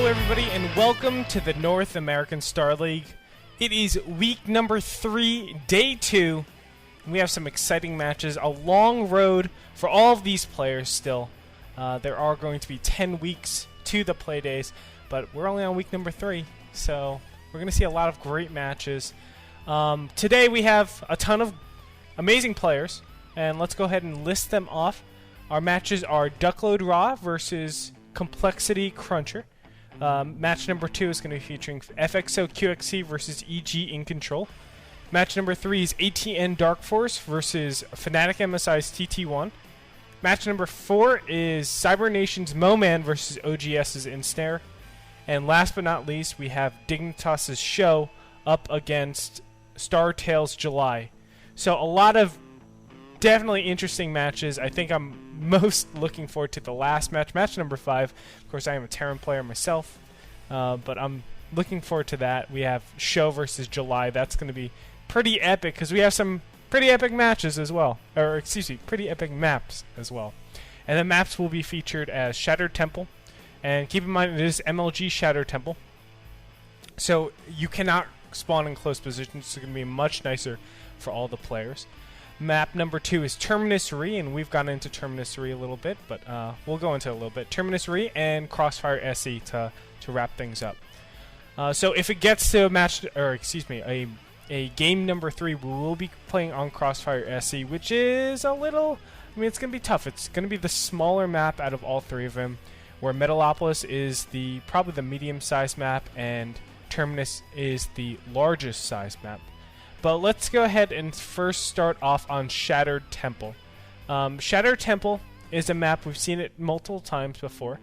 Hello everybody and welcome to the North American Star League. It is week number 3, day 2. We have some exciting matches, a long road for all of these players still. There are going to be 10 weeks to the play days, but we're only on week number 3, so we're going to see a lot of great matches. Today we have a ton of amazing players, and let's go ahead and list them off. Our matches are Duckload Raw versus Complexity Cruncher. Match number 2 is going to be featuring FXO QXC versus EG In Control. Match number 3 is ATN Dark Force versus Fnatic MSI's TT1. Match number 4 is Cyber Nation's Moman versus OGS's Ensnare. And last but not least, we have Dignitas's Show up against Star Tales July. So a lot of definitely interesting matches. I think I'm most looking forward to the last match, match number 5. Of course, I am a Terran player myself, but I'm looking forward to that. We have Show versus July. That's going to be pretty epic because we have some pretty epic matches as well. Or, excuse me, pretty epic maps as well. And the maps will be featured as Shattered Temple. And keep in mind, it is MLG Shattered Temple. So you cannot spawn in close positions. It's going to be much nicer for all the players. Map number 2 is Terminus Re, and we've gone into Terminus Re a little bit, but we'll go into it a little bit. Terminus Re and Crossfire SE to wrap things up. So if it gets to a match, or excuse me, a game number 3, we will be playing on Crossfire SE, which is a little, I mean, it's going to be tough. It's going to be the smaller map out of all 3 of them, where Metalopolis is probably the medium-sized map, and Terminus is the largest sized map. But let's go ahead and first start off on Shattered Temple. Shattered Temple is a map, we've seen it multiple times before,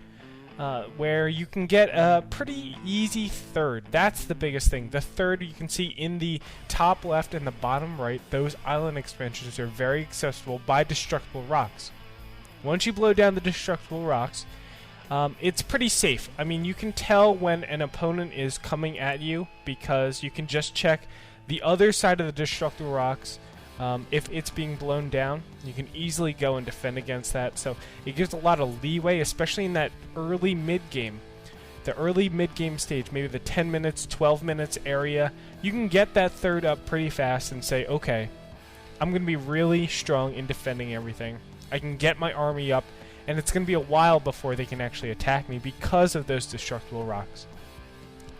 where you can get a pretty easy third. That's the biggest thing. The third you can see in the top left and the bottom right, those island expansions are very accessible by destructible rocks. Once you blow down the destructible rocks, it's pretty safe. I mean, you can tell when an opponent is coming at you because you can just check the other side of the destructible rocks. If it's being blown down, you can easily go and defend against that. So it gives a lot of leeway, especially in that early mid-game. The early mid-game stage, maybe the 10 minutes, 12 minutes area, you can get that third up pretty fast and say, okay, I'm going to be really strong in defending everything. I can get my army up, and it's going to be a while before they can actually attack me because of those destructible rocks.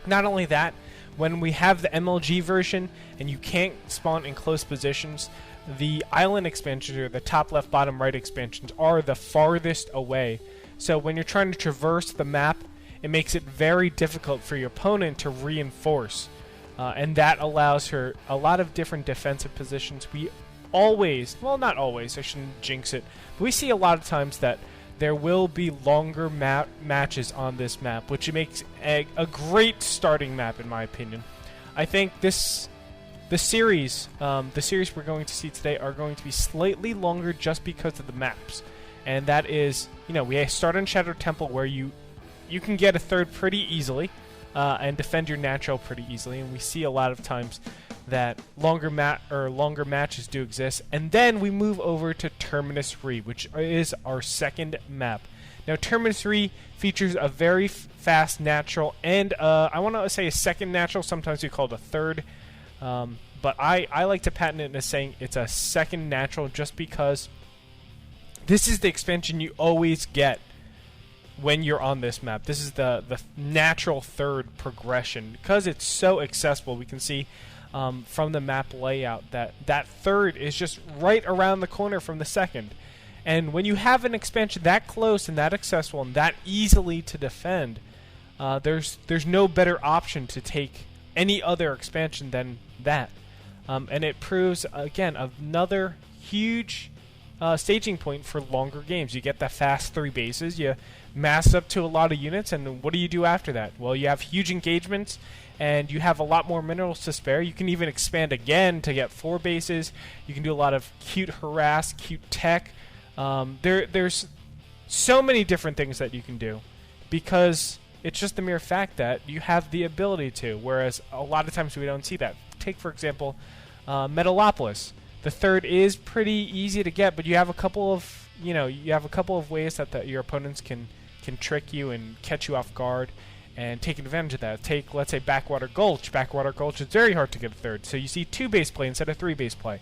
Not only that, when we have the MLG version and you can't spawn in close positions, the island expansions, or the top left, bottom right expansions, are the farthest away. So when you're trying to traverse the map, it makes it very difficult for your opponent to reinforce. And that allows her a lot of different defensive positions. We always, well, not always, I shouldn't jinx it, but we see a lot of times that there will be longer matches on this map, which makes a great starting map, in my opinion. I think the series we're going to see today are going to be slightly longer just because of the maps. And that is, we start on Shattered Temple, where you can get a third pretty easily and defend your natural pretty easily. And we see a lot of times that longer matches do exist. And then we move over to Terminus Re, which is our second map. Now, Terminus Re features a very fast natural, and I want to say a second natural. Sometimes we call it a third, but I like to patent it as saying it's a second natural, just because this is the expansion you always get when you're on this map. This is the natural third progression. Because it's so accessible, we can see from the map layout that third is just right around the corner from the second. And when you have an expansion that close and that accessible and that easily to defend, there's no better option to take any other expansion than that. And it proves, again, another huge staging point for longer games. You get the fast 3 bases, you mass up to a lot of units, and what do you do after that? Well, you have huge engagements, and you have a lot more minerals to spare. You can even expand again to get 4 bases. You can do a lot of cute harass, cute tech. There's so many different things that you can do, because it's just the mere fact that you have the ability to, whereas a lot of times we don't see that. Take, for example, Metalopolis. The third is pretty easy to get, but you have a couple of ways that your opponents can trick you and catch you off guard. and taking advantage of that. Take, let's say, Backwater Gulch. Backwater Gulch is very hard to get a third, so you see 2 base play instead of 3 base play.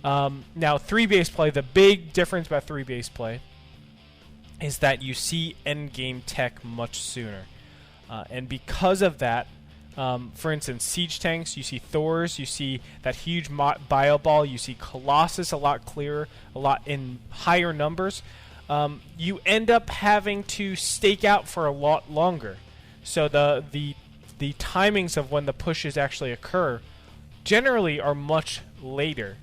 Now, 3 base play, the big difference about 3 base play is that you see endgame tech much sooner. And because of that, for instance, Siege Tanks, you see Thors, you see that huge Bio Ball, you see Colossus a lot clearer, a lot in higher numbers. You end up having to stake out for a lot longer. So the timings of when the pushes actually occur generally are much later.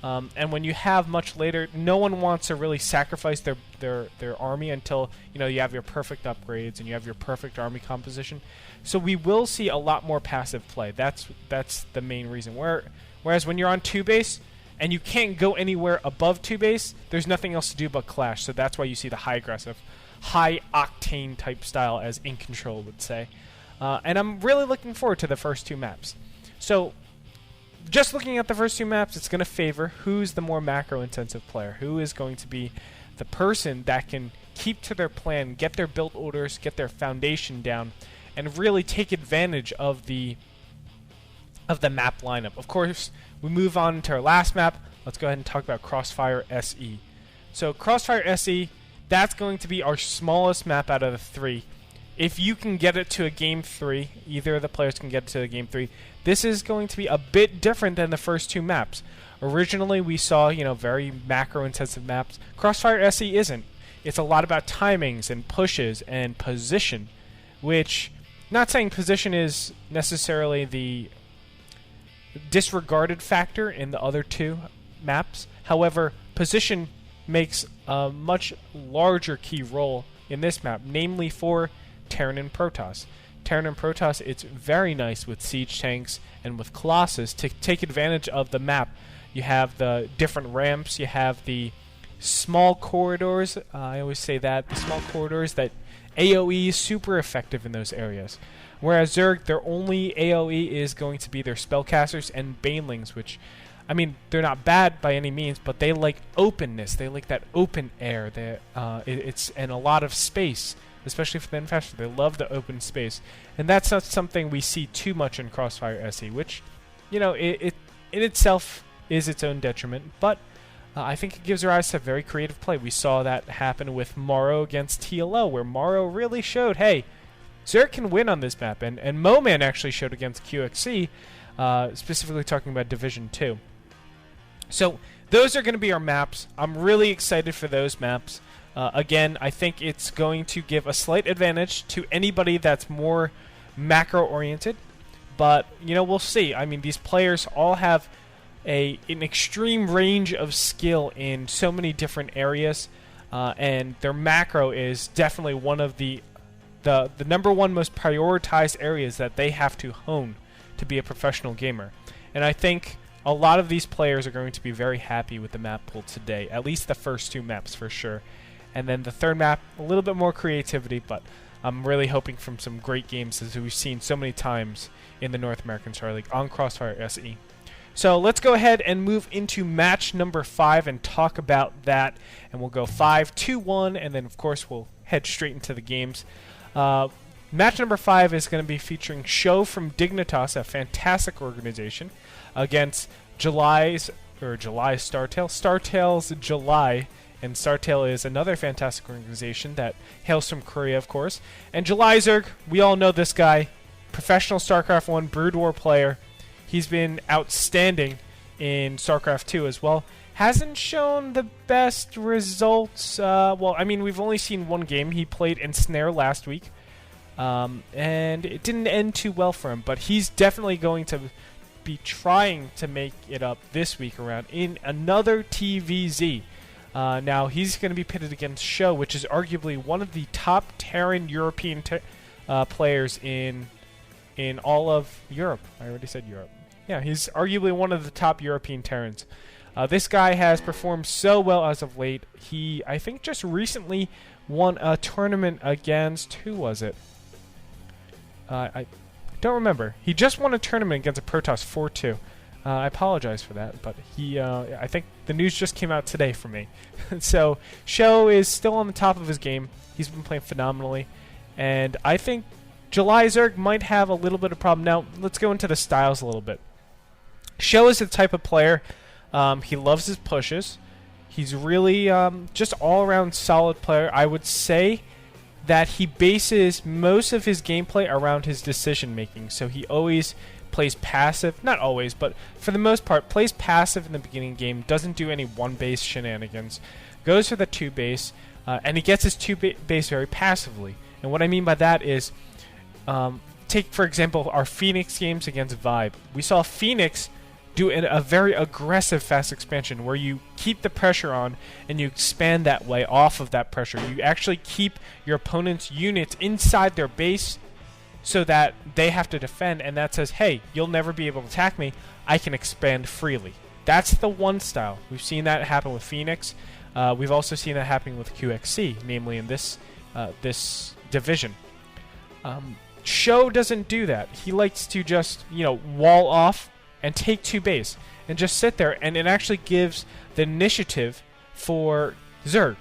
And when you have much later, no one wants to really sacrifice their army until you have your perfect upgrades and you have your perfect army composition. So we will see a lot more passive play. That's the main reason. Whereas when you're on 2 base and you can't go anywhere above 2 base, there's nothing else to do but clash. So that's why you see the high aggressive, high octane type style, as In Control would say. And I'm really looking forward to the first 2 maps. So just looking at the first 2 maps, it's going to favor who's the more macro-intensive player, who is going to be the person that can keep to their plan, get their build orders, get their foundation down, and really take advantage of the map lineup. Of course, we move on to our last map. Let's go ahead and talk about Crossfire SE. So Crossfire SE, that's going to be our smallest map out of the 3. If you can get it to a game 3, either of the players can get it to a game 3, this is going to be a bit different than the first 2 maps. Originally, we saw, very macro-intensive maps. Crossfire SE isn't. It's a lot about timings and pushes and position, which, not saying position is necessarily the disregarded factor in the other 2 maps. However, position makes a much larger key role in this map, namely for Terran and Protoss. Terran and Protoss, it's very nice with Siege Tanks and with Colossus to take advantage of the map. You have the different ramps, you have the small corridors, I always say that, the small corridors that AoE is super effective in those areas. Whereas Zerg, their only AoE is going to be their Spellcasters and Banelings, which, they're not bad by any means, but they like openness, they like that open air, it's and a lot of space. Especially for the infested, they love the open space, and that's not something we see too much in Crossfire SE, which, it in itself is its own detriment. But I think it gives rise to very creative play. We saw that happen with Morrow against TLO, where Morrow really showed, hey, Zerg can win on this map, and Moman actually showed against QXC, specifically talking about Division 2. So those are going to be our maps. I'm really excited for those maps. Again, I think it's going to give a slight advantage to anybody that's more macro-oriented, but, we'll see. These players all have an extreme range of skill in so many different areas, and their macro is definitely one of the number one most prioritized areas that they have to hone to be a professional gamer. And I think a lot of these players are going to be very happy with the map pool today, at least the first 2 maps for sure. And then the third map, a little bit more creativity, but I'm really hoping from some great games as we've seen so many times in the North American Star League on Crossfire SE. So let's go ahead and move into match number 5 and talk about that. And we'll go 5-2-1, and then of course we'll head straight into the games. Match number 5 is going to be featuring Show from Dignitas, a fantastic organization, against Startails, Startails July. And Startail is another fantastic organization that hails from Korea, of course. And July Zerg, we all know this guy, professional StarCraft 1 Brood War player. He's been outstanding in StarCraft 2 as well. Hasn't shown the best results. We've only seen 1 game. He played Ensnare last week, and it didn't end too well for him. But he's definitely going to be trying to make it up this week around in another TVZ. Now, he's going to be pitted against Show, which is arguably one of the top Terran European players in all of Europe. I already said Europe. Yeah, he's arguably one of the top European Terrans. This guy has performed so well as of late. He, I think, just recently won a tournament against... Who was it? I don't remember. He just won a tournament against a Protoss 4-2. I apologize for that, but I think the news just came out today for me. So, Show is still on the top of his game. He's been playing phenomenally. And I think July Zerg might have a little bit of problem. Now, let's go into the styles a little bit. Sho is the type of player, he loves his pushes. He's really just all-around solid player. I would say that he bases most of his gameplay around his decision-making. So he always plays passive, not always, but for the most part, plays passive in the beginning game, doesn't do any one-base shenanigans, goes for the two-base, and he gets his two-base very passively. And what I mean by that is, take, for example, our Phoenix games against Vibe. We saw Phoenix do a very aggressive fast expansion where you keep the pressure on and you expand that way off of that pressure. You actually keep your opponent's units inside their base so that they have to defend, and that says, hey, you'll never be able to attack me. I can expand freely. That's the one style. We've seen that happen with Phoenix. We've also seen that happening with QXC, namely in this division. Sho doesn't do that. He likes to just, wall off and take two base and just sit there, and it actually gives the initiative for Zerg.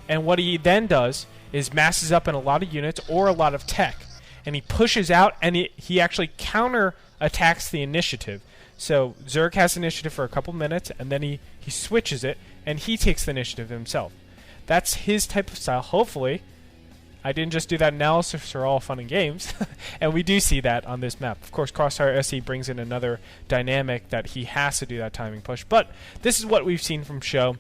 And what he then does is masses up in a lot of units or a lot of tech, and he pushes out, and he actually counter attacks the initiative. So Zerg has initiative for a couple minutes, and then he switches it, and he takes the initiative himself. That's his type of style. Hopefully, I didn't just do that analysis for all fun and games, and we do see that on this map. Of course, Crossfire SE brings in another dynamic that he has to do that timing push, but this is what we've seen from Sho,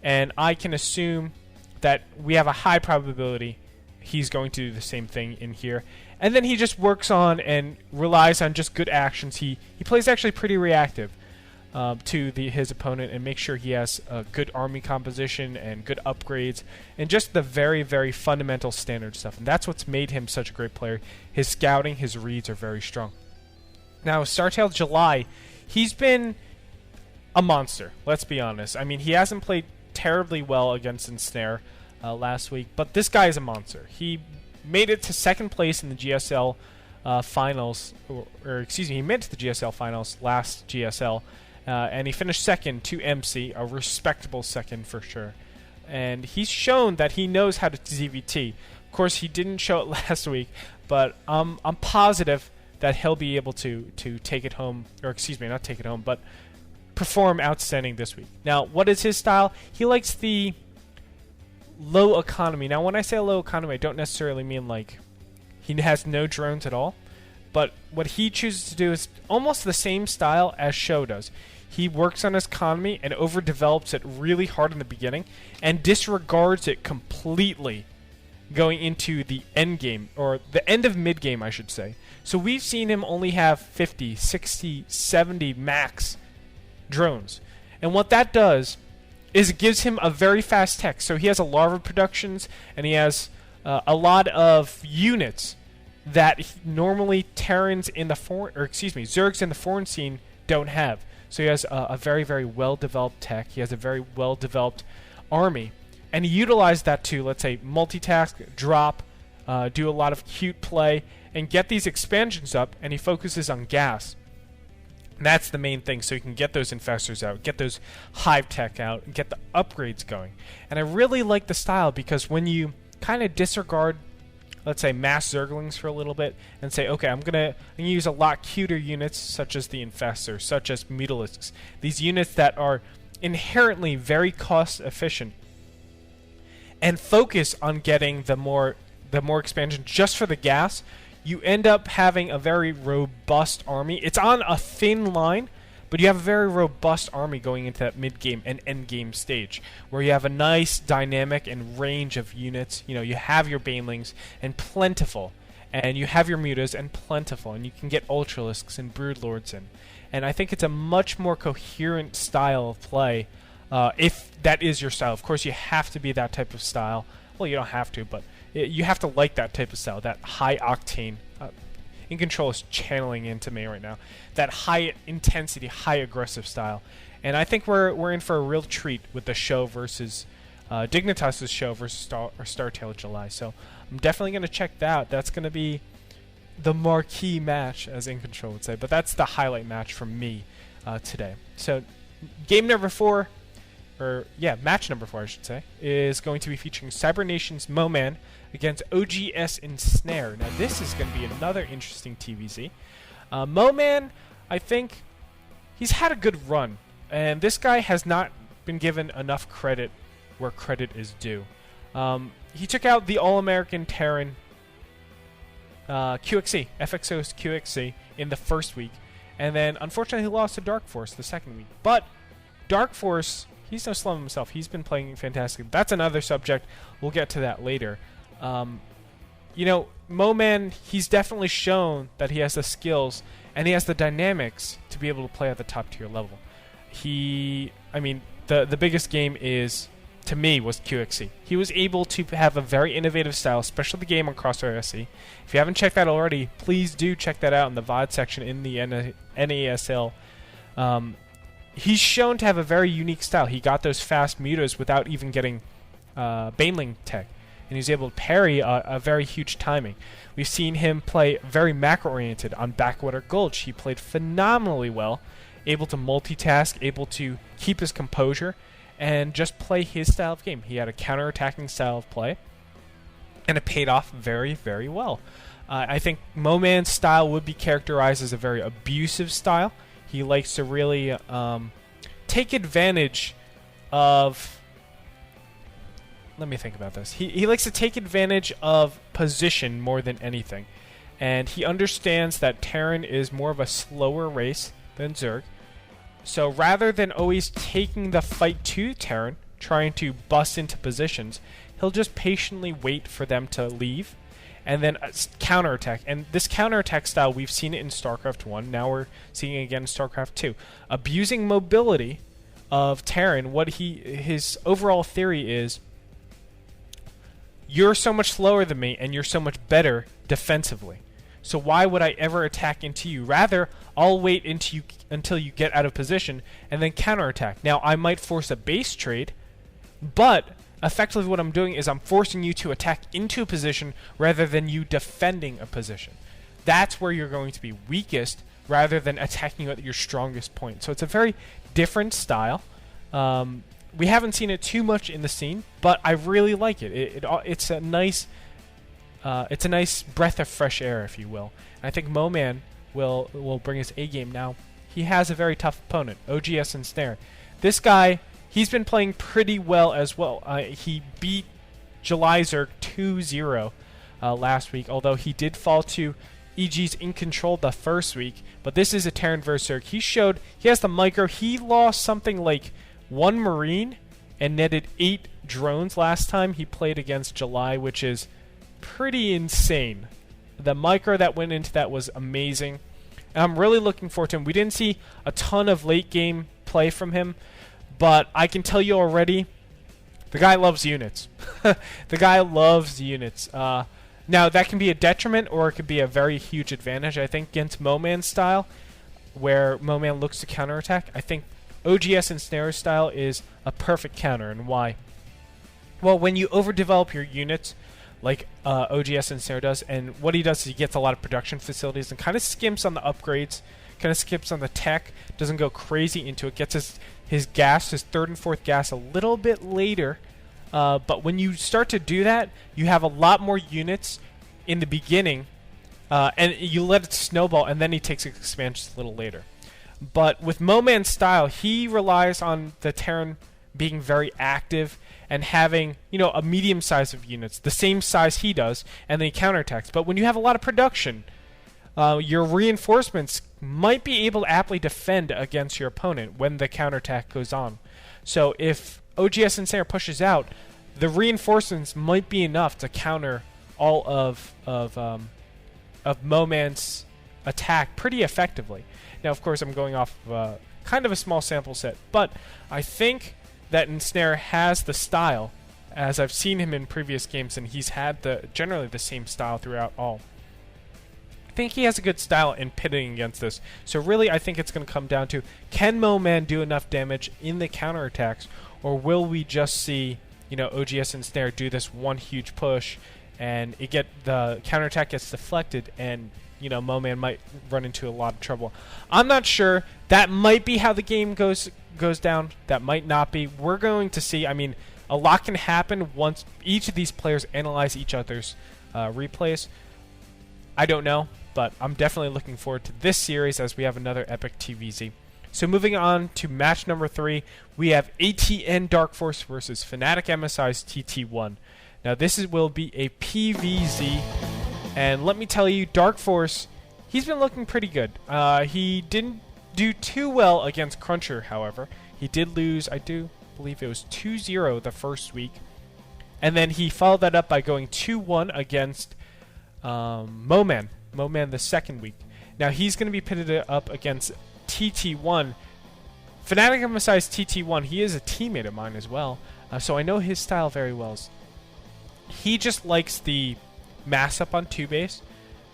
and I can assume that we have a high probability he's going to do the same thing in here. And then he just works on and relies on just good actions. He plays actually pretty reactive to his opponent and makes sure he has a good army composition and good upgrades and just the very, very fundamental standard stuff. And that's what's made him such a great player. His scouting, his reads are very strong. Now, Startail July, he's been a monster, let's be honest. I mean, he hasn't played terribly well against Ensnare last week, but this guy is a monster. He made it to second place in the GSL finals, or excuse me, he made it to the GSL finals last GSL, and he finished second to MC, a respectable second for sure. And he's shown that he knows how to ZVT. Of course, he didn't show it last week, but I'm positive that he'll be able to take it home, or excuse me, not take it home, but perform outstanding this week. Now, what is his style? He likes the low economy. Now, when I say low economy, I don't necessarily mean like he has no drones at all, but what he chooses to do is almost the same style as Sho does. He works on his economy and overdevelops it really hard in the beginning and disregards it completely going into the end game, or the end of mid game, I should say. So we've seen him only have 50, 60, 70 max drones. And what that does is it gives him a very fast tech. So he has a larva productions, and he has a lot of units that normally Terrans in the Zergs in the foreign scene don't have. So he has a very, very well-developed tech. He has a very well-developed army. And he utilized that to, let's say, multitask, drop, do a lot of cute play, and get these expansions up, and he focuses on gas. And that's the main thing, so you can get those infestors out, get those hive tech out, and get the upgrades going. And I really like the style because when you kind of disregard, let's say, mass Zerglings for a little bit and say, okay, I'm gonna use a lot cuter units such as the infestors, such as mutalisks, these units that are inherently very cost efficient, and focus on getting the more expansion just for the gas, you end up having a very robust army. It's on a thin line, but you have a very robust army going into that mid-game and end-game stage, where you have a nice dynamic and range of units. You have your Banelings and plentiful, and you have your Mutas and plentiful, and you can get Ultralisks and Broodlords in. And I think it's a much more coherent style of play, if that is your style. Of course, you have to be that type of style. Well, you don't have to, but you have to like that type of style, that high octane. In Control is channeling into me right now, that high intensity, high aggressive style. And I think we're in for a real treat with the Sho versus Dignitas' Sho versus Startail July. So I'm definitely going to check that out. That's going to be the marquee match, as In Control would say. But that's the highlight match from me today. So game number 4, match number 4, I should say, is going to be featuring Cybernation's Moman against OGS Ensnare. Now, this is going to be another interesting TVZ. Moman, I think, he's had a good run, and this guy has not been given enough credit where credit is due. He took out the All-American Terran QXC, FXO's QXC, in the first week, and then, unfortunately, he lost to Dark Force the second week. But Dark Force, he's no slum himself. He's been playing fantastic. That's another subject. We'll get to that later. Moman, he's definitely shown that he has the skills and he has the dynamics to be able to play at the top tier level. The biggest game to me, was QXC. He was able to have a very innovative style, especially the game on Crossfire SC. If you haven't checked that already, please do check that out in the VOD section in the NASL. He's shown to have a very unique style. He got those fast mutas without even getting Baneling tech, and he's able to parry a very huge timing. We've seen him play very macro-oriented on Backwater Gulch. He played phenomenally well, able to multitask, able to keep his composure, and just play his style of game. He had a counter-attacking style of play, and it paid off very, very well. I think Moman's style would be characterized as a very abusive style. He likes to really take advantage of... Let me think about this. He likes to take advantage of position more than anything. And he understands that Terran is more of a slower race than Zerg. So rather than always taking the fight to Terran, trying to bust into positions, he'll just patiently wait for them to leave and then counterattack. And this counterattack style, we've seen it in StarCraft 1. Now we're seeing it again in StarCraft 2. Abusing mobility of Terran, his overall theory is, you're so much slower than me and you're so much better defensively. So why would I ever attack into you? Rather, I'll wait until you get out of position and then counterattack. Now, I might force a base trade, but effectively what I'm doing is I'm forcing you to attack into a position rather than you defending a position. That's where you're going to be weakest rather than attacking at your strongest point. So it's a very different style. We haven't seen it too much in the scene, but I really like it. It's a nice breath of fresh air, if you will. And I think Moman will bring his A game now. He has a very tough opponent, OGS Ensnare. This guy, he's been playing pretty well as well. He beat July Zerg 2-0 last week, although he did fall to EG's In Control the first week. But this is a Terran vs. Zerg. He has the micro. He lost something like 1 Marine and netted 8 drones last time he played against July, which is pretty insane. The micro that went into that was amazing. And I'm really looking forward to him. We didn't see a ton of late game play from him, but I can tell you already, the guy loves units. The guy loves units. Now, that can be a detriment or it could be a very huge advantage, I think, against Moman's style, where Moman looks to counterattack. I think OGS Ensnare's style is a perfect counter, and why? Well, when you overdevelop your units, like OGS Ensnare does, and what he does is he gets a lot of production facilities and kind of skimps on the upgrades, kind of skips on the tech, doesn't go crazy into it, gets his gas, his 3rd and 4th gas a little bit later. But when you start to do that, you have a lot more units in the beginning, and you let it snowball, and then he takes expansions a little later. But with Moman's style, he relies on the Terran being very active and having, a medium size of units, the same size he does, and then he counterattacks. But when you have a lot of production, your reinforcements might be able to aptly defend against your opponent when the counterattack goes on. So if OGS Ensnare pushes out, the reinforcements might be enough to counter all of Moman's attack pretty effectively. Now, of course, I'm going off of kind of a small sample set, but I think that Ensnare has the style, as I've seen him in previous games, and he's had generally the same style throughout all. I think he has a good style in pitting against this. So really, I think it's going to come down to, can Moman do enough damage in the counterattacks, or will we just see, OGS Ensnare do this one huge push and the counterattack gets deflected, and Mo-Man might run into a lot of trouble. I'm not sure. That might be how the game goes down. That might not be. We're going to see. I mean, a lot can happen once each of these players analyze each other's replays. I don't know, but I'm definitely looking forward to this series as we have another epic TVZ. So moving on to match number 3, we have ATN Dark Force versus Fnatic MSI's TT1. Now this will be a PVZ, and let me tell you, Dark Force, he's been looking pretty good. He didn't do too well against Cruncher, however. He did lose, I do believe it was 2-0 the first week, and then he followed that up by going 2-1 against Mo-Man the second week. Now he's going to be pitted up against TT1. Fnatic MSI's TT1, he is a teammate of mine as well, so I know his style very well. He just likes the mass up on 2 base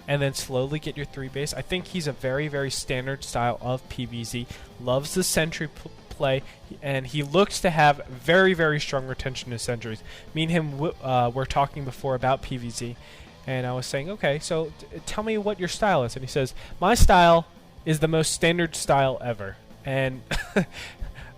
and then slowly get your 3 base. I think he's a very, very standard style of PVZ. Loves the sentry play, and he looks to have very, very strong retention of sentries. Me and him were talking before about PVZ, and I was saying, okay, so tell me what your style is. And he says, my style is the most standard style ever. And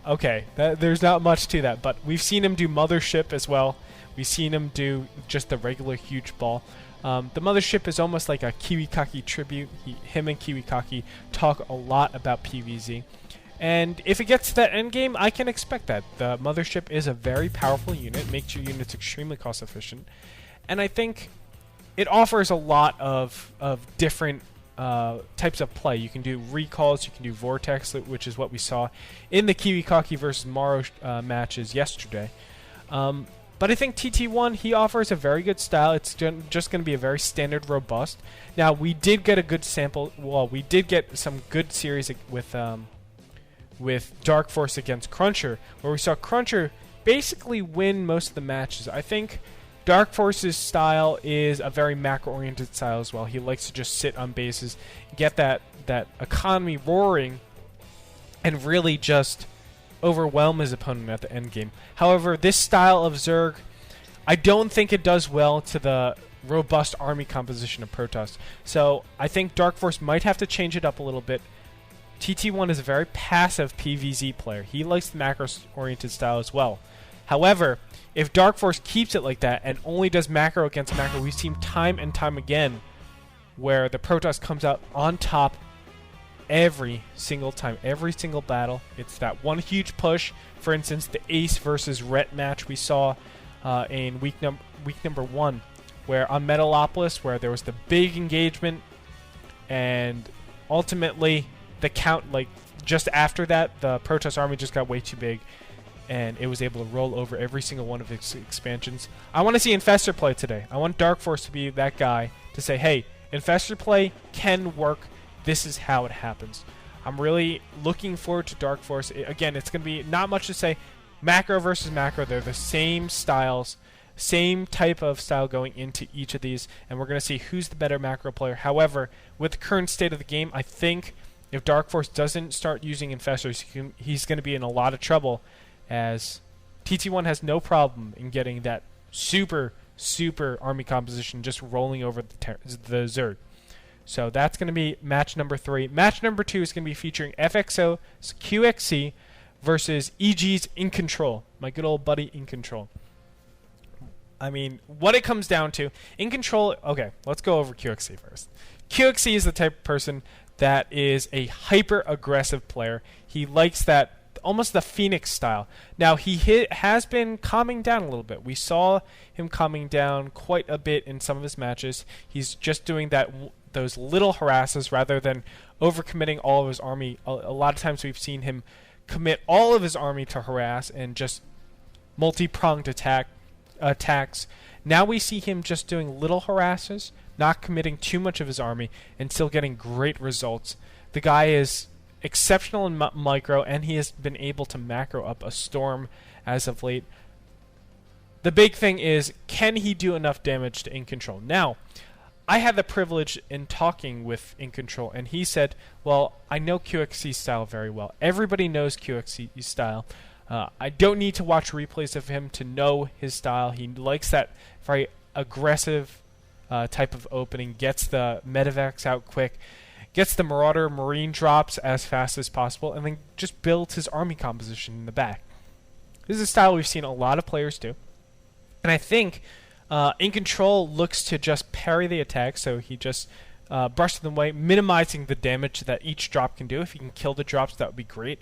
okay, there's not much to that, but we've seen him do Mothership as well. We've seen him do just the regular huge ball. The Mothership is almost like a Kiwikaki tribute. Him and Kiwikaki talk a lot about PVZ. And if it gets to that end game, I can expect that. The Mothership is a very powerful unit, makes your units extremely cost efficient. And I think it offers a lot of different types of play. You can do recalls, you can do Vortex, which is what we saw in the Kiwikaki versus Maro matches yesterday. But I think TT1, he offers a very good style. It's just going to be a very standard robust. Now, we did get a good sample. Well, we did get some good series with Dark Force against Cruncher, where we saw Cruncher basically win most of the matches. I think Dark Force's style is a very macro-oriented style as well. He likes to just sit on bases, get that economy roaring, and really just overwhelm his opponent at the end game. However, this style of Zerg, I don't think it does well to the robust army composition of Protoss. So I think Dark Force might have to change it up a little bit. TT1 is a very passive PVZ player. He likes the macro-oriented style as well. However, if Dark Force keeps it like that and only does macro against macro, we've seen time and time again where the Protoss comes out on top every single time, every single battle. It's that one huge push. For instance, the Ace versus Rhett match we saw in week number 1, where on Metalopolis, where there was the big engagement, and ultimately the count, like just after that, the Protoss army just got way too big, and it was able to roll over every single one of its expansions. I want to see Infestor play today. I want Dark Force to be that guy to say, hey, Infestor play can work. This is how it happens. I'm really looking forward to Dark Force. Again, it's going to be not much to say. Macro versus macro, they're the same styles, same type of style going into each of these, and we're going to see who's the better macro player. However, with the current state of the game, I think if Dark Force doesn't start using Infestors, he's going to be in a lot of trouble, as TT1 has no problem in getting that super army composition just rolling over the Zerg. So that's going to be match number 3. Match number 2 is going to be featuring FXO's QXC versus EG's In Control, my good old buddy In Control. I mean, what it comes down to, In Control, okay, let's go over QXC first. QXC is the type of person that is a hyper-aggressive player. He likes that, almost the Phoenix style. Now, he has been calming down a little bit. We saw him calming down quite a bit in some of his matches. He's just doing those little harasses rather than overcommitting all of his army. A lot of times we've seen him commit all of his army to harass and just multi-pronged attacks. Now we see him just doing little harasses, not committing too much of his army, and still getting great results. The guy is exceptional in micro, and he has been able to macro up a storm as of late. The big thing is, can he do enough damage to In Control? Now, I had the privilege in talking with In Control, and he said, well, I know QXC's style very well. Everybody knows QXC's style. I don't need to watch replays of him to know his style. He likes that very aggressive type of opening, gets the medevacs out quick, gets the Marauder Marine drops as fast as possible, and then just builds his army composition in the back. This is a style we've seen a lot of players do. And I think In Control looks to just parry the attack, so he just brushes them away, minimizing the damage that each drop can do. If he can kill the drops, that would be great.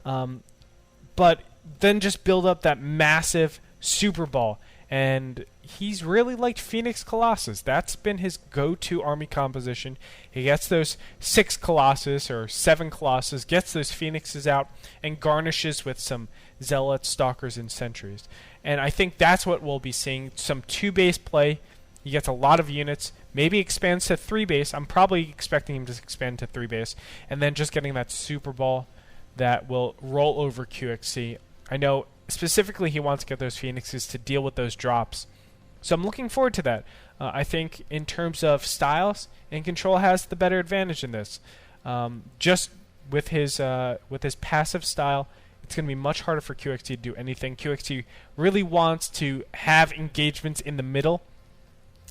But then just build up that massive Super Ball. And he's really liked Phoenix Colossus. That's been his go-to army composition. He gets those 6 Colossus or 7 Colossus, gets those Phoenixes out, and garnishes with some Zealots, Stalkers, and Sentries. And I think that's what we'll be seeing. Some 2-base play. He gets a lot of units. Maybe expands to 3-base. I'm probably expecting him to expand to 3-base. And then just getting that Super Ball that will roll over QXC. I know specifically he wants to get those Phoenixes to deal with those drops. So I'm looking forward to that. I think in terms of styles, In Control has the better advantage in this. Just with his passive style, it's going to be much harder for QXT to do anything. QXT really wants to have engagements in the middle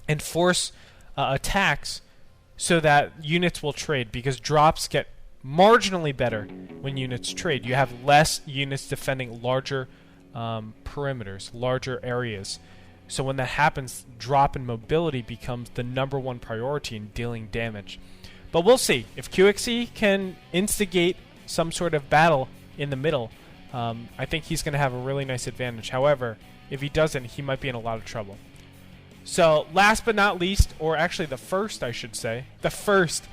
and force attacks so that units will trade, because drops get marginally better when units trade. You have less units defending larger perimeters, larger areas. So when that happens, drop and mobility becomes the #1 priority in dealing damage. But we'll see. If QXE can instigate some sort of battle in the middle, I think he's going to have a really nice advantage. However, if he doesn't, he might be in a lot of trouble. So last but not least, or actually the first, I should say, the first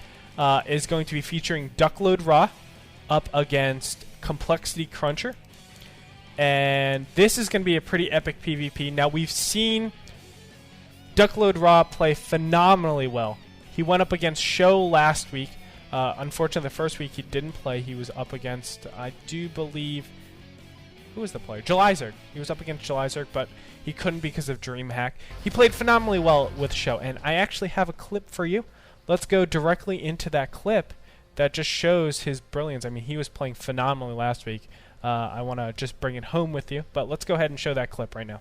is going to be featuring Duckload Ra up against Complexity Cruncher. And this is going to be a pretty epic PvP. Now, we've seen Duckload Ra play phenomenally well. He went up against Show last week. Unfortunately, the first week he didn't play. He was up against, I do believe, who was the player? Jelizerg. He was up against Jelizerg, but he couldn't because of DreamHack. He played phenomenally well with Show, and I actually have a clip for you. Let's go directly into that clip that just shows his brilliance. I mean, he was playing phenomenally last week. I want to just bring it home with you, but let's go ahead and show that clip right now.